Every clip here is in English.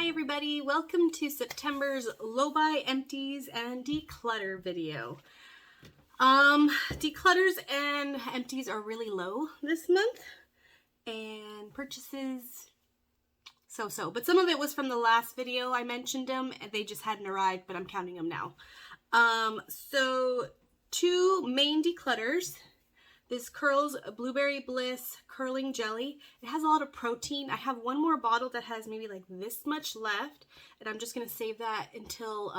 Hi everybody, welcome to September's Low Buy, Empties, and Declutter video. Declutters and empties are really low this month, and purchases so-so. But some of it was from the last video. I mentioned them, and they just hadn't arrived, but I'm counting them now. So two main declutters. This Curls Blueberry Bliss Curling Jelly. It has a lot of protein. I have one more bottle that has maybe like this much left, and I'm just going to save that until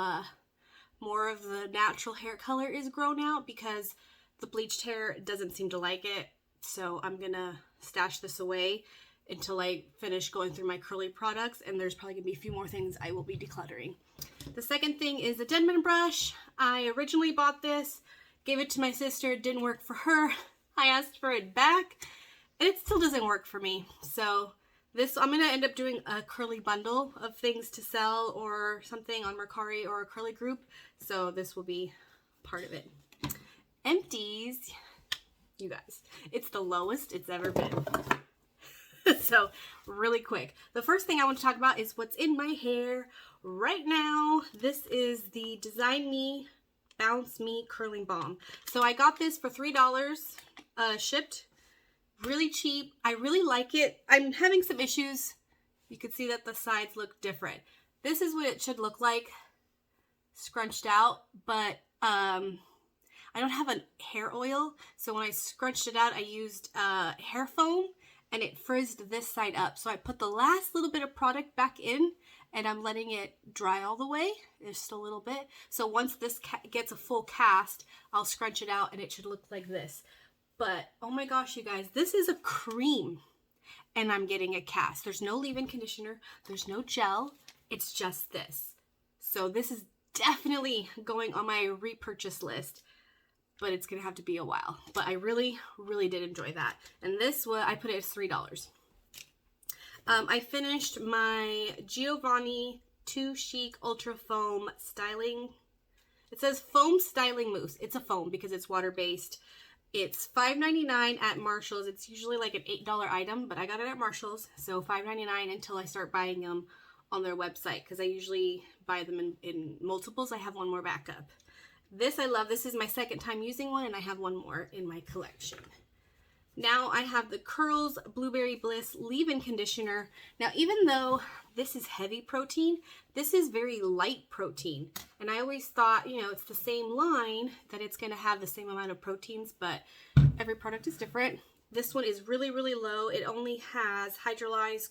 more of the natural hair color is grown out, because the bleached hair doesn't seem to like it. So I'm going to stash this away until I finish going through my curly products, and there's probably going to be a few more things I will be decluttering. The second thing is a Denman brush. I originally bought this, gave it to my sister, it didn't work for her. I asked for it back, and it still doesn't work for me. So this, I'm going to end up doing a curly bundle of things to sell or something on Mercari or a curly group. So this will be part of it. Empties, you guys, it's the lowest it's ever been. So really quick, the first thing I want to talk about is what's in my hair right now. This is the Design Me Bounce Me Curling Balm. So I got this for $3 shipped, really cheap. I really like it. I'm having some issues. You can see that the sides look different. This is what it should look like scrunched out, but I don't have a hair oil, so when I scrunched it out I used hair foam, and it frizzed this side up. So I put the last little bit of product back in, and I'm letting it dry all the way. There's still a little bit. So once this gets a full cast, I'll scrunch it out and it should look like this. But oh my gosh, you guys, this is a cream and I'm getting a cast. There's no leave-in conditioner. There's no gel. It's just this. So this is definitely going on my repurchase list, but it's going to have to be a while. But I really, really did enjoy that. And this one, I put it as $3. I finished my Giovanni 2 Chic Ultra Foam Styling. It says Foam Styling Mousse. It's a foam because it's water-based. It's $5.99 at Marshall's. It's usually like an $8 item, but I got it at Marshall's. So $5.99 until I start buying them on their website, because I usually buy them in multiples. I have one more backup. This I love. This is my second time using one, and I have one more in my collection. Now I have the Curls Blueberry Bliss Leave-In Conditioner. Now, even though this is heavy protein, this is very light protein. And I always thought, you know, it's the same line, that it's going to have the same amount of proteins, but every product is different. This one is really, really low. It only has hydrolyzed,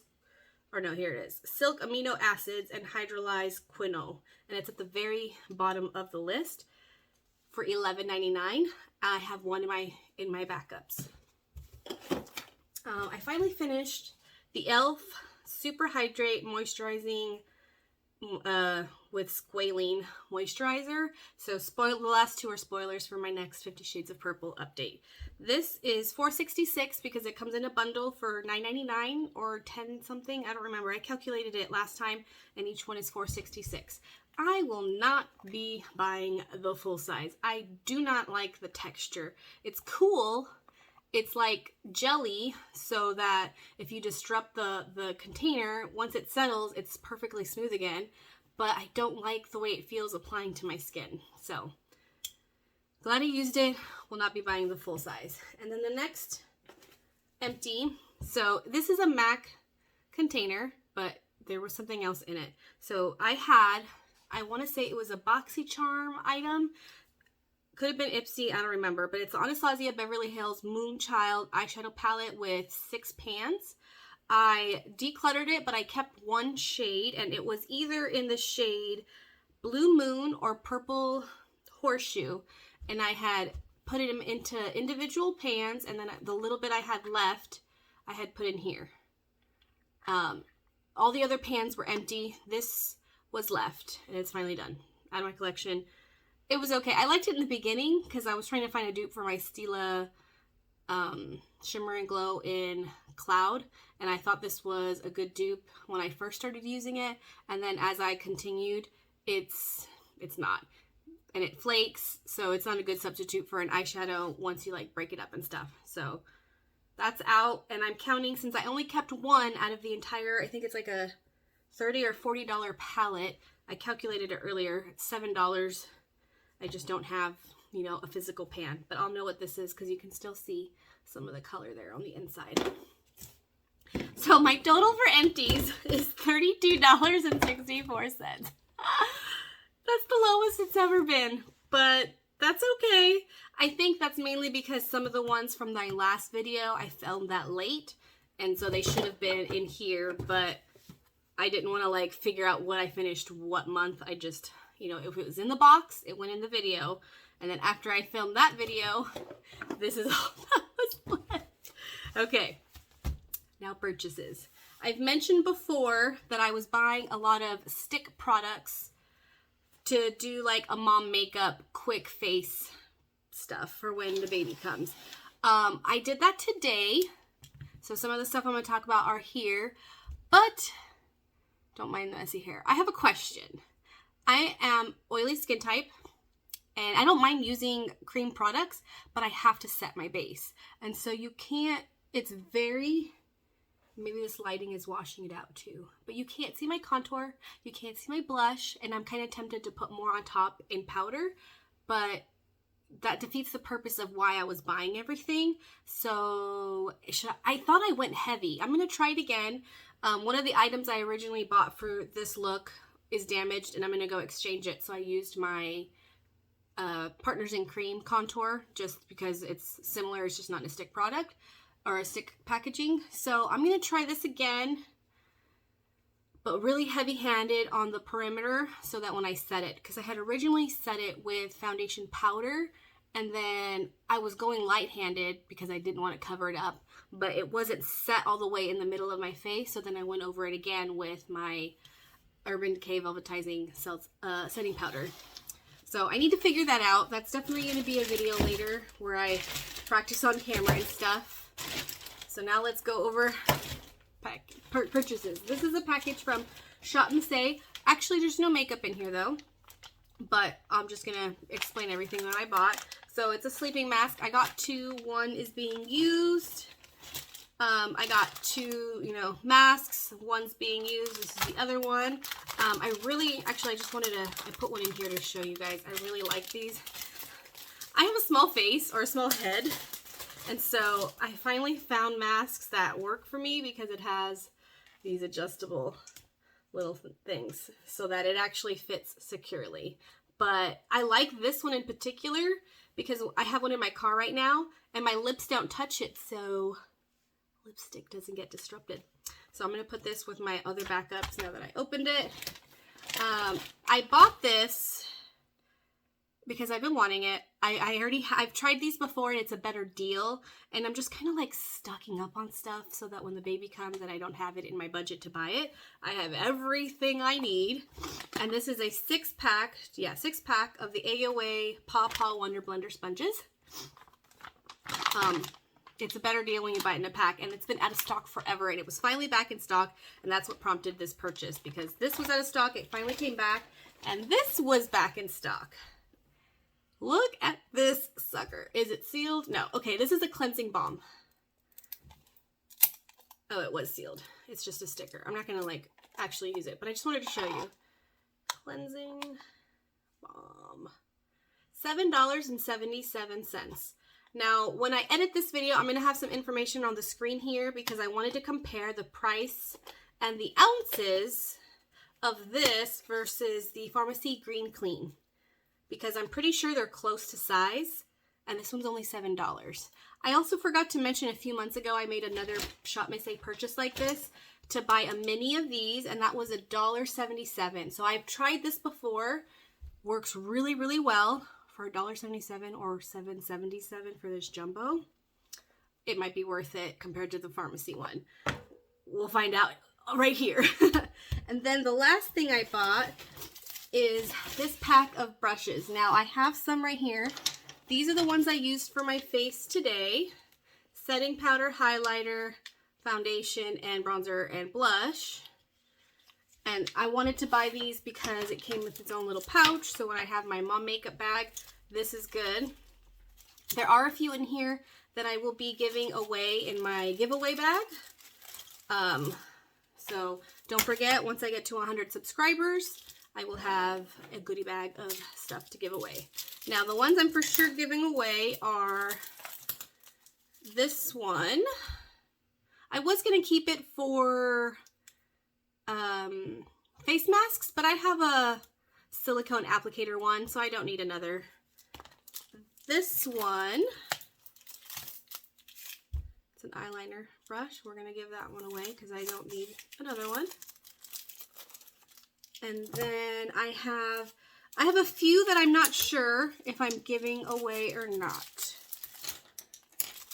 or no, here it is, silk amino acids and hydrolyzed quinol. And it's at the very bottom of the list for $11.99. I have one in my backups. I finally finished the e.l.f. Super Hydrate Moisturizing with Squalene Moisturizer. So the last two are spoilers for my next 50 Shades of Purple update. This is $4.66 because it comes in a bundle for $9.99 or 10 something. I don't remember. I calculated it last time, and each one is $4.66. I will not be buying the full size. I do not like the texture. It's cool. It's like jelly, so that if you disrupt the container, once it settles, it's perfectly smooth again. But I don't like the way it feels applying to my skin. So, glad I used it. Will not be buying the full size. And then the next empty. So, this is a MAC container, but there was something else in it. So, I want to say it was a BoxyCharm item. Could have been Ipsy, I don't remember, but it's the Anastasia Beverly Hills Moonchild eyeshadow palette with 6 pans. I decluttered it, but I kept one shade, and it was either in the shade Blue Moon or Purple Horseshoe, and I had put them into individual pans, and then the little bit I had left, I had put in here. All the other pans were empty. This was left, and it's finally done out of my collection. It was okay. I liked it in the beginning because I was trying to find a dupe for my Stila Shimmer and Glow in Cloud, and I thought this was a good dupe when I first started using it, and then as I continued, it's not. And it flakes, so it's not a good substitute for an eyeshadow once you like break it up and stuff. So that's out, and I'm counting, since I only kept one out of the entire, I think it's like a $30 or $40 palette. I calculated it earlier. It's $7. I just don't have, you know, a physical pan, but I'll know what this is because you can still see some of the color there on the inside. So my total for Empties is $32.64. That's the lowest it's ever been, but that's okay. I think that's mainly because some of the ones from my last video, I filmed that late, and so they should have been in here, but I didn't want to like figure out what I finished what month. I just, you know, if it was in the box, it went in the video, and then after I filmed that video, this is all that was left. Okay, now purchases. I've mentioned before that I was buying a lot of stick products to do like a mom makeup quick face stuff for when the baby comes. I did that today, so some of the stuff I'm going to talk about are here, but don't mind the messy hair. I have a question. I am oily skin type, and I don't mind using cream products, but I have to set my base, and so you can't, it's very, maybe this lighting is washing it out too, but you can't see my contour, you can't see my blush, and I'm kind of tempted to put more on top in powder, but that defeats the purpose of why I was buying everything. So I thought I went heavy. I'm going to try it again. One of the items I originally bought for this look is damaged, and I'm going to go exchange it. So I used my Partners in Cream contour just because it's similar. It's just not in a stick product or a stick packaging. So I'm going to try this again, but really heavy-handed on the perimeter so that when I set it, because I had originally set it with foundation powder, and then I was going light-handed because I didn't want to cover it up, but it wasn't set all the way in the middle of my face, so then I went over it again with my Urban Decay Velvetizing setting powder. So I need to figure that out. That's definitely going to be a video later where I practice on camera and stuff. So now let's go over purchases. This is a package from Shop and Say. Actually, there's no makeup in here though, but I'm just gonna explain everything that I bought. So it's a sleeping mask. I got two. One is being used. I got two, you know, masks. One's being used. This is the other one. I just wanted to, I put one in here to show you guys. I really like these. I have a small face or a small head, and so I finally found masks that work for me because it has these adjustable little things so that it actually fits securely. But I like this one in particular because I have one in my car right now and my lips don't touch it, so lipstick doesn't get disrupted. So I'm going to put this with my other backups now that I opened it. I bought this because I've been wanting it. I've tried these before and it's a better deal, and I'm just kind of like stocking up on stuff so that when the baby comes and I don't have it in my budget to buy it, I have everything I need. And this is a six pack of the AOA Paw Paw Wonder Blender sponges. It's a better deal when you buy it in a pack, and it's been out of stock forever, and it was finally back in stock, and that's what prompted this purchase, because this was out of stock, it finally came back, and this was back in stock. Look at this sucker. Is it sealed? No. Okay, this is a cleansing balm. Oh, it was sealed. It's just a sticker. I'm not going to like actually use it, but I just wanted to show you. Cleansing balm. $7.77. Now, when I edit this video, I'm going to have some information on the screen here because I wanted to compare the price and the ounces of this versus the Pharmacy Green Clean, because I'm pretty sure they're close to size, and this one's only $7. I also forgot to mention a few months ago I made another Shop May Say purchase like this to buy a mini of these, and that was $1.77. So I've tried this before. Works really, really well for $1.77 or $7.77 for this jumbo. It might be worth it compared to the pharmacy one. We'll find out right here. And then the last thing I bought is this pack of brushes. Now I have some right here. These are the ones I used for my face today. Setting powder, highlighter, foundation, and bronzer and blush. And I wanted to buy these because it came with its own little pouch, so when I have my mom makeup bag, this is good. There are a few in here that I will be giving away in my giveaway bag. So don't forget, once I get to 100 subscribers, I will have a goodie bag of stuff to give away. Now, the ones I'm for sure giving away are this one. I was going to keep it for face masks, but I have a silicone applicator one, so I don't need another. This one, it's an eyeliner brush. We're going to give that one away because I don't need another one. And then I have a few that I'm not sure if I'm giving away or not.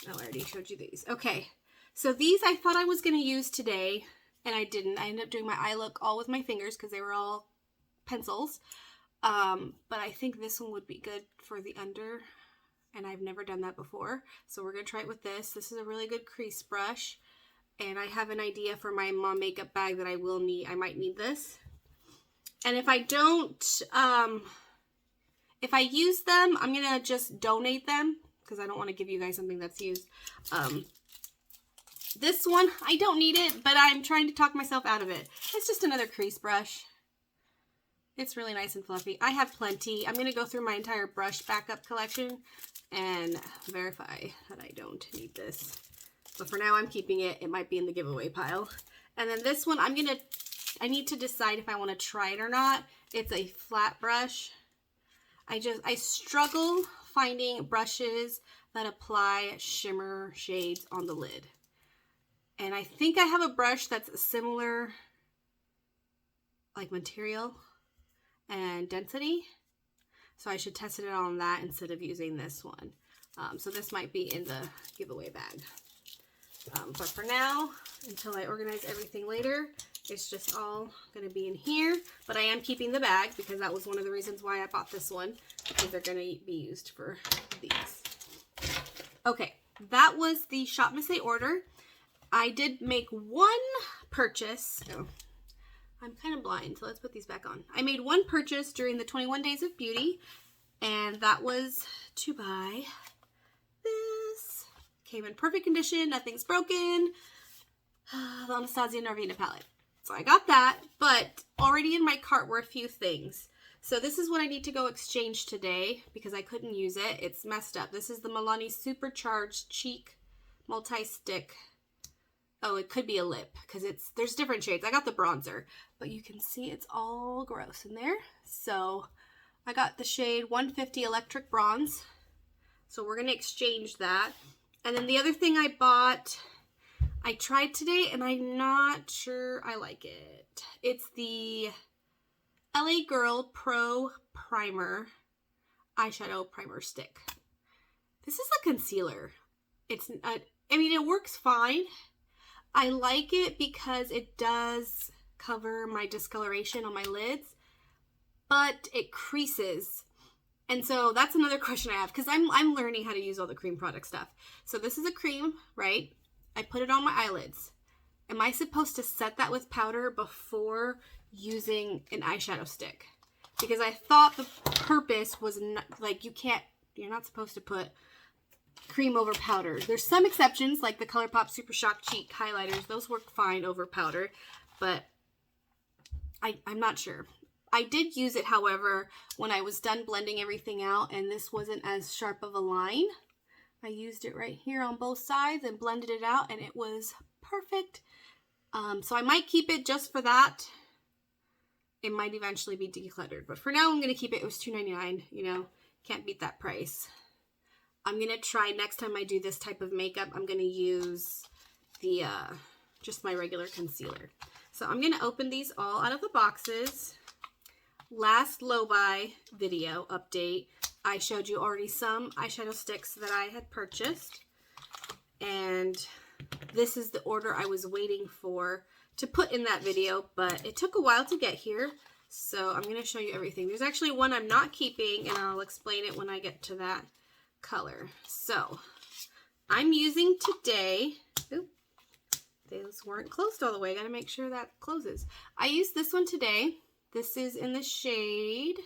Oh, I already showed you these. Okay, so these I thought I was going to use today, and I didn't. I ended up doing my eye look all with my fingers because they were all pencils. But I think this one would be good for the under, and I've never done that before. So we're going to try it with this. This is a really good crease brush, and I have an idea for my mom makeup bag that I will need. I might need this. And if I don't, if I use them, I'm going to just donate them because I don't want to give you guys something that's used. This one, I don't need it, but I'm trying to talk myself out of it. It's just another crease brush. It's really nice and fluffy. I have plenty. I'm going to go through my entire brush backup collection and verify that I don't need this. But for now, I'm keeping it. It might be in the giveaway pile. And then this one, I need to decide if I want to try it or not. It's a flat brush. I struggle finding brushes that apply shimmer shades on the lid. And I think I have a brush that's a similar like material and density. So I should test it out on that instead of using this one. So this might be in the giveaway bag. But for now, until I organize everything later, it's just all going to be in here. But I am keeping the bag because that was one of the reasons why I bought this one, because they're going to be used for these. Okay, that was the Shop Miss A order. I did make one purchase. Oh, I'm kind of blind, so let's put these back on. I made one purchase during the 21 Days of Beauty, and that was to buy this. Came in perfect condition, nothing's broken. The Anastasia Norvina palette. So I got that, but already in my cart were a few things. So this is what I need to go exchange today because I couldn't use it. It's messed up. This is the Milani Supercharged Cheek Multi-Stick. Oh, it could be a lip because there's different shades. I got the bronzer, but you can see it's all gross in there. So I got the shade 150 Electric Bronze. So we're going to exchange that. And then the other thing I bought, I tried today and I'm not sure I like it. It's the LA Girl Pro Primer Eyeshadow Primer Stick. This is a concealer. I mean, it works fine. I like it because it does cover my discoloration on my lids, but it creases. And so that's another question I have because I'm learning how to use all the cream product stuff. So this is a cream, right? I put it on my eyelids. Am I supposed to set that with powder before using an eyeshadow stick? Because I thought the purpose was not, like you're not supposed to put cream over powder. There's some exceptions like the ColourPop Super Shock Cheek highlighters. Those work fine over powder, but I'm not sure. I did use it, however, when I was done blending everything out and this wasn't as sharp of a line. I used it right here on both sides and blended it out and it was perfect. So I might keep it just for that. It might eventually be decluttered, but for now I'm going to keep it. It was $2.99, you know, can't beat that price. I'm going to try next time I do this type of makeup, I'm going to use the, just my regular concealer. So I'm going to open these all out of the boxes. Last low buy video update, I showed you already some eyeshadow sticks that I had purchased. And this is the order I was waiting for to put in that video, but it took a while to get here. So I'm going to show you everything. There's actually one I'm not keeping, and I'll explain it when I get to that color. So I'm using today, those weren't closed all the way. I got to make sure that closes. I used this one today. This is in the shade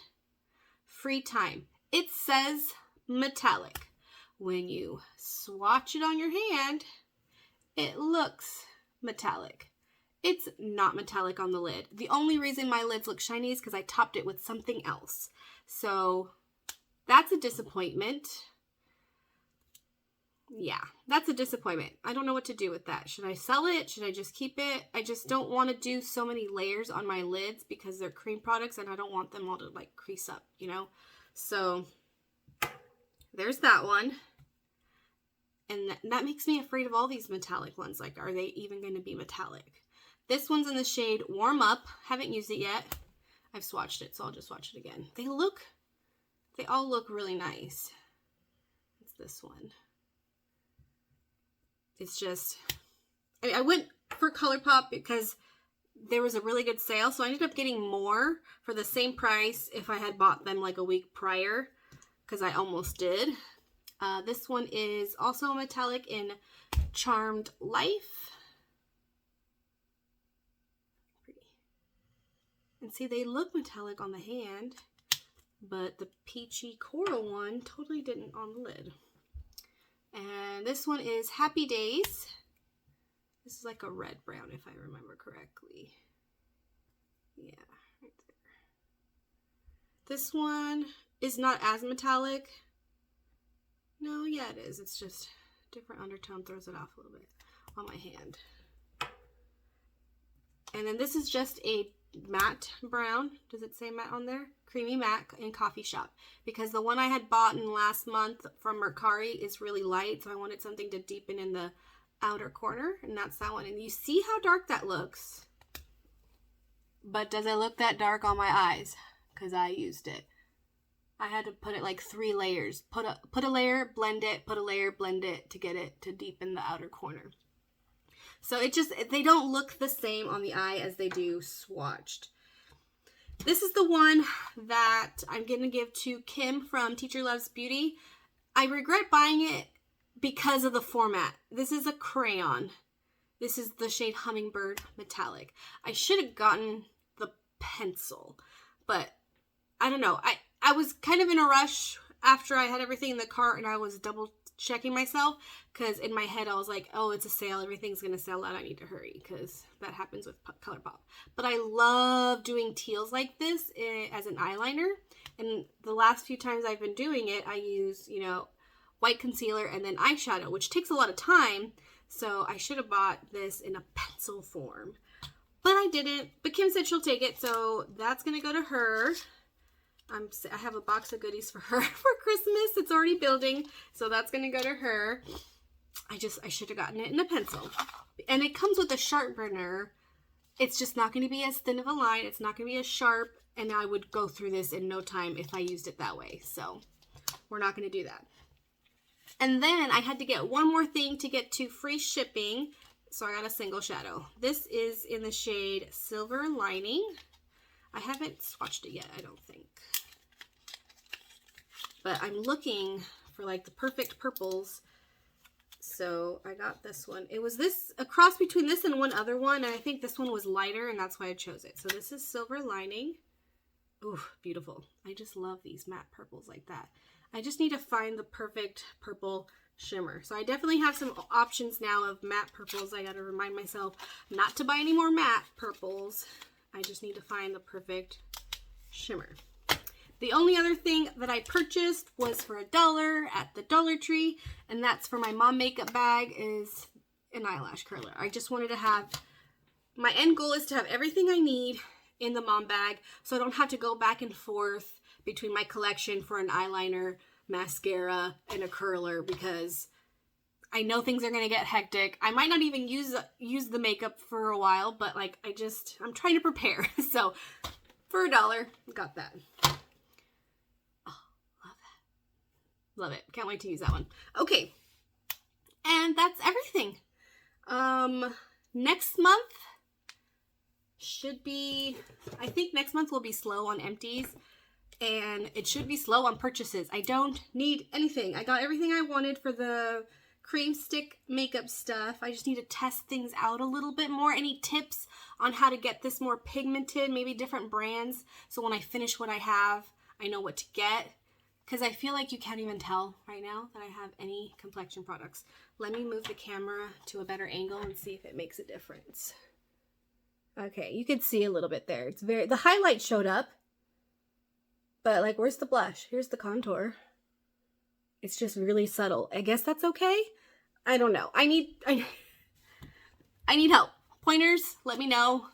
Free Time. It says metallic. When you swatch it on your hand, it looks metallic. it's not metallic on the lid. The only reason my lids look shiny is because I topped it with something else. So that's a disappointment. Yeah, that's a disappointment. I don't know what to do with that. Should I sell it? Should I just keep it? I just don't want to do so many layers on my lids because they're cream products and I don't want them all to like crease up, you know? So there's that one. And that makes me afraid of all these metallic ones. Like, are they even going to be metallic? This one's in the shade Warm Up. Haven't used it yet. I've swatched it, so I'll just swatch it again. They all look really nice. It's this one. It's just, I went for ColourPop because there was a really good sale. So I ended up getting more for the same price if I had bought them like a week prior, because I almost did. This one is also metallic in Charmed Life. Pretty. And see, they look metallic on the hand, but the peachy coral one totally didn't on the lid. And this one is Happy Days. This is like a red brown if I remember correctly. Yeah, right there. This one is not as metallic. No, yeah it is. It's just different undertone throws it off a little bit on my hand. And then this is just a matte brown. Does it say matte on there? Creamy matte in Coffee Shop. Because the one I had bought in last month from Mercari is really light. So I wanted something to deepen in the outer corner. And that's that one. And you see how dark that looks. But does it look that dark on my eyes? Because I used it. I had to put it like 3 layers. Put a layer, blend it, put a layer, blend it to get it to deepen the outer corner. So it just, they don't look the same on the eye as they do swatched. This is the one that I'm going to give to Kim from Teacher Loves Beauty. I regret buying it because of the format. This is a crayon. This is the shade Hummingbird Metallic. I should have gotten the pencil, but I don't know. I was kind of in a rush after I had everything in the cart and I was double checking myself because in my head I was like, oh, it's a sale. Everything's going to sell out. I need to hurry because that happens with ColourPop. But I love doing teals like this as an eyeliner. And the last few times I've been doing it, I use, you know, white concealer and then eyeshadow, which takes a lot of time. So I should have bought this in a pencil form. But I didn't. But Kim said she'll take it. So that's going to go to her. I have a box of goodies for her for Christmas. It's already building, so that's going to go to her. I should have gotten it in a pencil. And it comes with a sharpener. It's just not going to be as thin of a line. It's not going to be as sharp, and I would go through this in no time if I used it that way. So we're not going to do that. And then I had to get one more thing to get to free shipping, so I got a single shadow. This is in the shade Silver Lining. I haven't swatched it yet, I don't think. But I'm looking for like the perfect purples. So I got this one. It was a cross between this and one other one. And I think this one was lighter and that's why I chose it. So this is Silver Lining. Ooh, beautiful. I just love these matte purples like that. I just need to find the perfect purple shimmer. So I definitely have some options now of matte purples. I got to remind myself not to buy any more matte purples. I just need to find the perfect shimmer. The only other thing that I purchased was for $1 at the Dollar Tree, and that's for my mom makeup bag, is an eyelash curler. I just wanted to have, my end goal is to have everything I need in the mom bag, so I don't have to go back and forth between my collection for an eyeliner, mascara, and a curler, because I know things are going to get hectic. I might not even use the makeup for a while, but like I'm trying to prepare. So for $1, got that. Oh, love that. Love it. Can't wait to use that one. Okay. And that's everything. Next month should be, I think next month will be slow on empties. And it should be slow on purchases. I don't need anything. I got everything I wanted for the cream stick makeup stuff. I just need to test things out a little bit more. Any tips on how to get this more pigmented, maybe different brands, so when I finish what I have, I know what to get. Because I feel like you can't even tell right now that I have any complexion products. Let me move the camera to a better angle and see if it makes a difference. Okay, you could see a little bit there. It's the highlight showed up, but like, where's the blush? Here's the contour. It's just really subtle. I guess that's okay. I don't know. I need help. Pointers, let me know.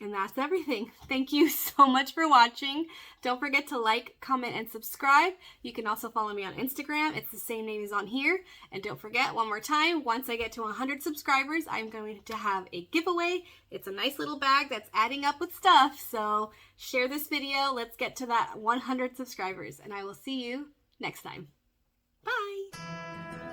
And that's everything. Thank you so much for watching. Don't forget to like, comment, and subscribe. You can also follow me on Instagram. It's the same name as on here. And don't forget, one more time, once I get to 100 subscribers, I'm going to have a giveaway. It's a nice little bag that's adding up with stuff. So share this video. Let's get to that 100 subscribers. And I will see you next time. Bye.